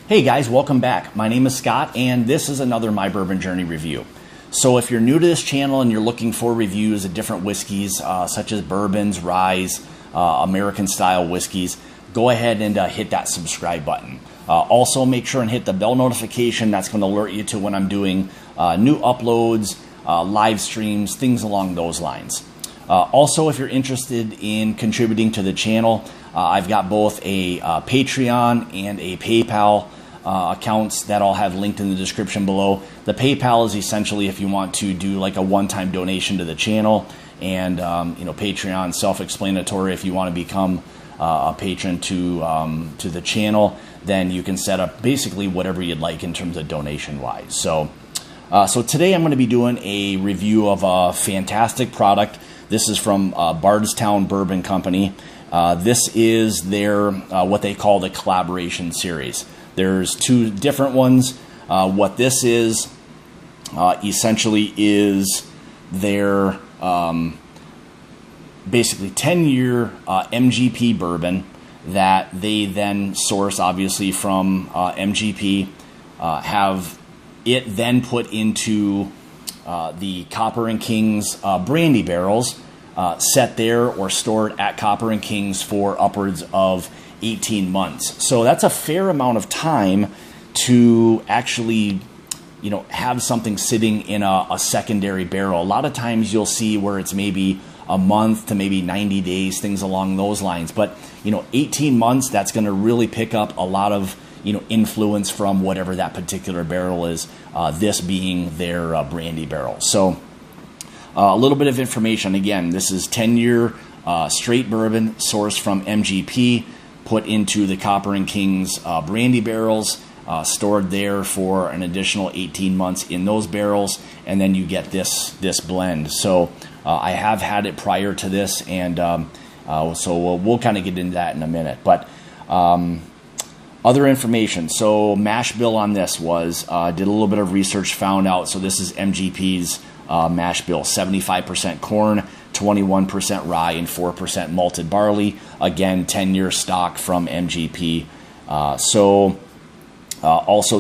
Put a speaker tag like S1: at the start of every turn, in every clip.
S1: Hey guys, welcome back. My name is Scott and this is another My Bourbon Journey review. So if you're new to this channel and you're looking for reviews of different whiskeys such as bourbons, ryes, American style whiskeys, go ahead and hit that subscribe button. Also make sure and hit the bell notification. That's going to alert you to when I'm doing new uploads, live streams, things along those lines. Also, if you're interested in contributing to the channel, I've got both a Patreon and a PayPal accounts that I'll have linked in the description below. The PayPal is essentially if you want to do like a one-time donation to the channel, and Patreon, self-explanatory. If you want to become a patron to the channel, then you can set up basically whatever you'd like in terms of donation-wise. So today I'm going to be doing a review of a fantastic product. This is from Bardstown Bourbon Company. This is their what they call the collaboration series. There's two different ones. What this is essentially is their basically 10-year MGP bourbon that they then source obviously from MGP, have it then put into the Copper Kings Brandy Barrels, set there or stored at Copper Kings for upwards of 18 months. So that's a fair amount of time to actually, have something sitting in a secondary barrel. A lot of times you'll see where it's maybe a month to maybe 90 days, things along those lines. But, 18 months, that's going to really pick up a lot of, influence from whatever that particular barrel is, this being their brandy barrel. So a little bit of information. Again, this is 10-year straight bourbon sourced from MGP, put into the Copper Kings brandy barrels, stored there for an additional 18 months in those barrels, and then you get this blend. So I have had it prior to this, and so we'll kind of get into that in a minute. But other information. So mash bill on this was, did a little bit of research, found out, so this is MGP's mash bill, 75% corn, 21% rye, and 4% malted barley. Again, 10-year stock from MGP. Also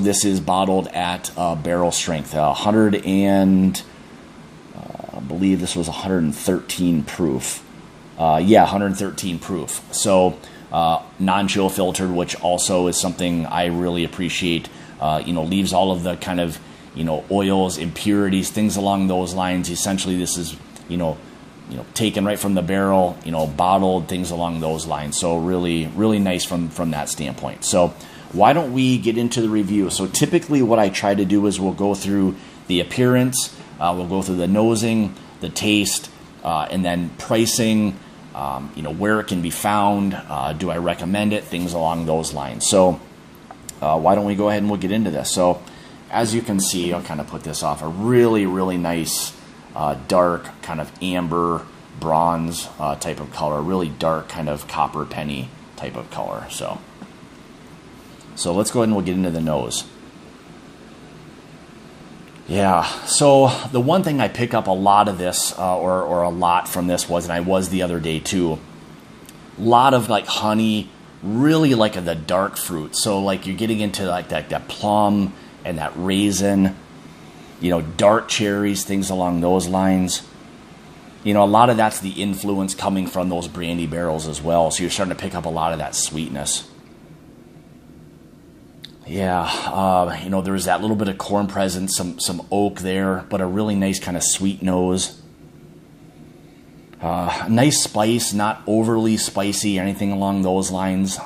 S1: this is bottled at barrel strength, 100 and I believe this was 113 proof. 113 proof. So non-chill filtered, which also is something I really appreciate. Leaves all of the kind of oils, impurities, things along those lines. Essentially, this is taken right from the barrel, bottled, things along those lines. So really, really nice from that standpoint. So why don't we get into the review? So typically what I try to do is we'll go through the appearance, we'll go through the nosing, the taste, and then pricing, where it can be found, do I recommend it, things along those lines. So why don't we go ahead and we'll get into this. So as you can see, I'll kind of put this off, a really, really nice dark kind of amber bronze type of color, really dark kind of copper penny type of color. So let's go ahead and we'll get into the nose. Yeah, so the one thing I pick up a lot of this, or a lot from this was, and I was the other day too, a lot of like honey, really like the dark fruit. So like you're getting into like that plum and that raisin, dark cherries, things along those lines. A lot of that's the influence coming from those brandy barrels as well. So you're starting to pick up a lot of that sweetness. Yeah, there's that little bit of corn present, some oak there, but a really nice kind of sweet nose. Nice spice, not overly spicy, anything along those lines.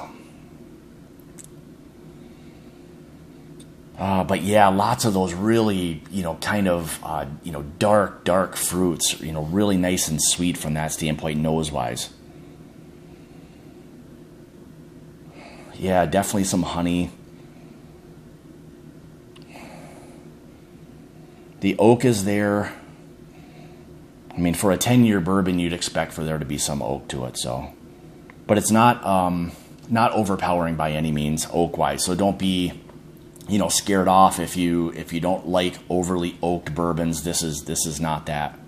S1: But yeah, lots of those really, kind of, dark fruits, really nice and sweet from that standpoint, nose-wise. Yeah, definitely some honey. The oak is there. I mean, for a 10-year bourbon, you'd expect for there to be some oak to it. So, but it's not overpowering by any means, oak-wise. So don't be, scared off if you don't like overly oaked bourbons. This is not that.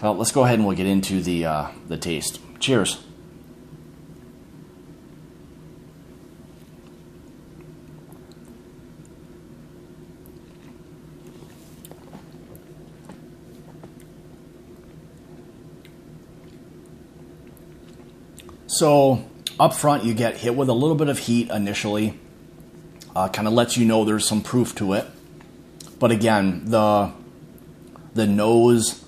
S1: Well, let's go ahead and we'll get into the taste. Cheers. So up front, you get hit with a little bit of heat initially. Kind of lets you know there's some proof to it. But again, the nose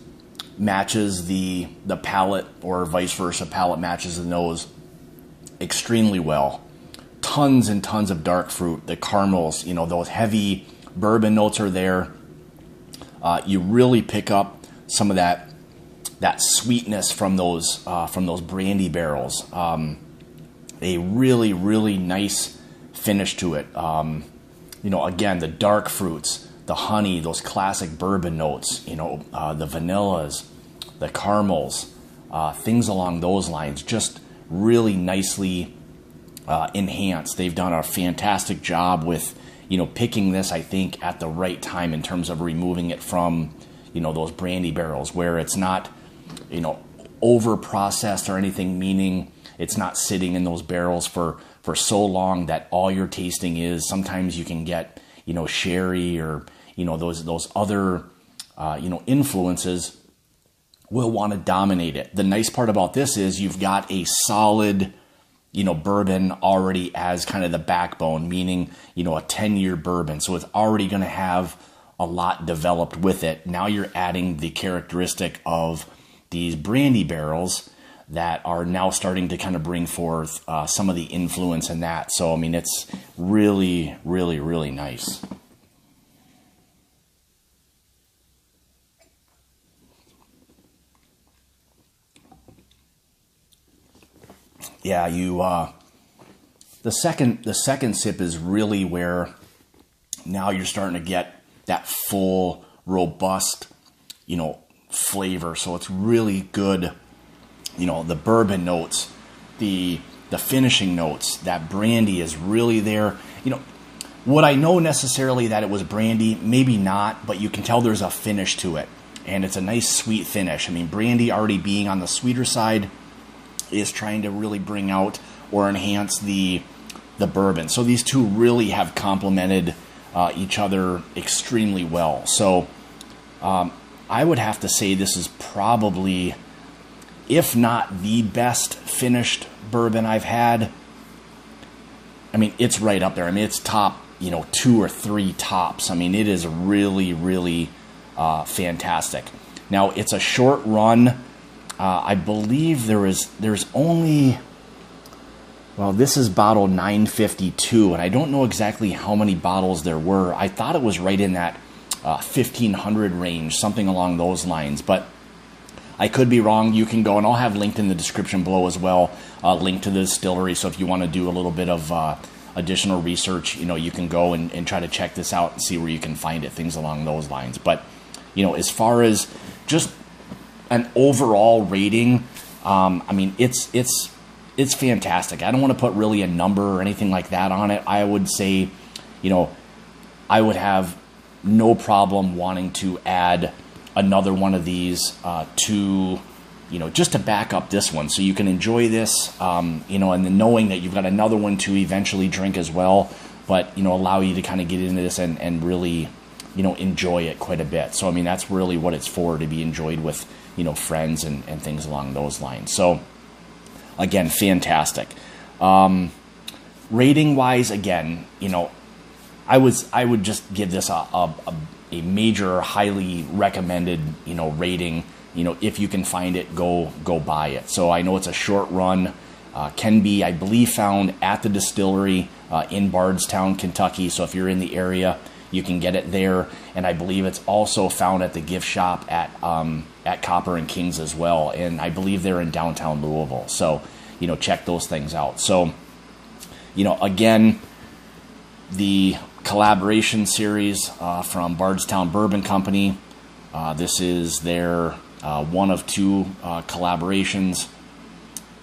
S1: matches the palate, or vice versa. Palate matches the nose extremely well. Tons and tons of dark fruit. The caramels, you know, those heavy bourbon notes are there. You really pick up some of that sweetness from those brandy barrels. A really, really nice finish to it. You know, again, the dark fruits, the honey, those classic bourbon notes, you know, the vanillas, the caramels, things along those lines, just really nicely enhanced. They've done a fantastic job with, you know, picking this, I think, at the right time in terms of removing it from, you know, those brandy barrels, where it's not, you know, over processed or anything, meaning it's not sitting in those barrels for so long that all you're tasting is. Sometimes you can get, you know, sherry or, you know, those other, you know, influences will want to dominate it. The nice part about this is you've got a solid, you know, bourbon already as kind of the backbone, meaning, you know, a 10-year bourbon. So it's already going to have a lot developed with it. Now you're adding the characteristic of these brandy barrels that are now starting to kind of bring forth some of the influence in that. So, I mean, it's really, really, really nice. Yeah, the second sip is really where now you're starting to get that full, robust, you know, flavor. So it's really good. You know, the bourbon notes, the finishing notes, that brandy is really there. You know, would I know necessarily that it was brandy? Maybe not, but you can tell there's a finish to it. And it's a nice sweet finish. I mean, brandy already being on the sweeter side is trying to really bring out or enhance the bourbon. So these two really have complemented each other extremely well. So I would have to say this is probably, if not the best finished bourbon I've had. I mean, it's right up there. I mean, it's top, you know, 2 or 3 tops. I mean, it is really, really fantastic. Now, it's a short run. I believe there's only, well, this is bottle 952, and I don't know exactly how many bottles there were. I thought it was right in that 1,500 range, something along those lines, but I could be wrong. You can go, and I'll have linked in the description below as well, link to the distillery, so if you want to do a little bit of additional research, you know, you can go and try to check this out and see where you can find it, things along those lines. But, you know, as far as just an overall rating, I mean, it's fantastic. I don't want to put really a number or anything like that on it. I would say, you know, I would have no problem wanting to add another one of these to, you know, just to back up this one, so you can enjoy this, you know, and then knowing that you've got another one to eventually drink as well, but, you know, allow you to kind of get into this and really, you know, enjoy it quite a bit. So, I mean, that's really what it's for, to be enjoyed with, you know, friends and things along those lines. So, again, fantastic. Rating wise, again, you know, I would just give this a major, highly recommended, you know, rating. You know, if you can find it, go buy it. So I know it's a short run, can be, I believe, found at the distillery in Bardstown, Kentucky. So if you're in the area, you can get it there. And I believe it's also found at the gift shop at Copper Kings as well. And I believe they're in downtown Louisville. So, you know, check those things out. So, you know, again, the collaboration series from Bardstown Bourbon Company. This is their one of 2 collaborations,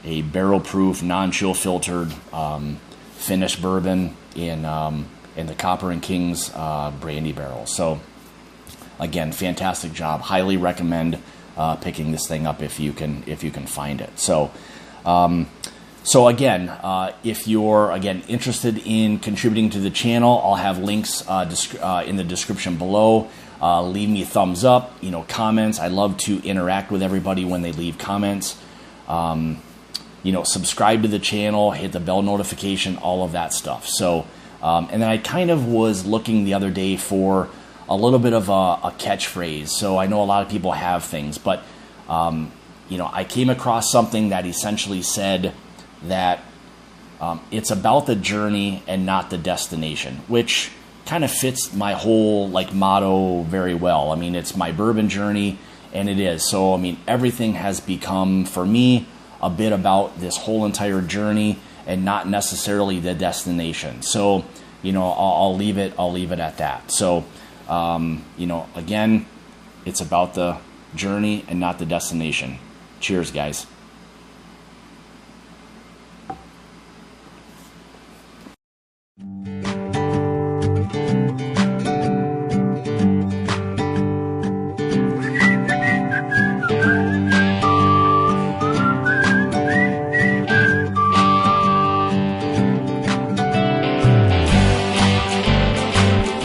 S1: a barrel-proof, non-chill filtered finished bourbon in the Copper Kings Brandy Barrels. So, again, fantastic job. Highly recommend picking this thing up if you can find it. So, so again, if you're, again, interested in contributing to the channel, I'll have links in the description below. Leave me a thumbs up, you know, comments. I love to interact with everybody when they leave comments. You subscribe to the channel, hit the bell notification, all of that stuff. So, and then I kind of was looking the other day for a little bit of a catchphrase. So I know a lot of people have things, but, I came across something that essentially said that it's about the journey and not the destination, which kind of fits my whole motto very well. I mean, it's my bourbon journey, and it is. So, I mean, everything has become, for me, a bit about this whole entire journey and not necessarily the destination. So, I'll leave it at that. So, again, it's about the journey and not the destination. Cheers, guys.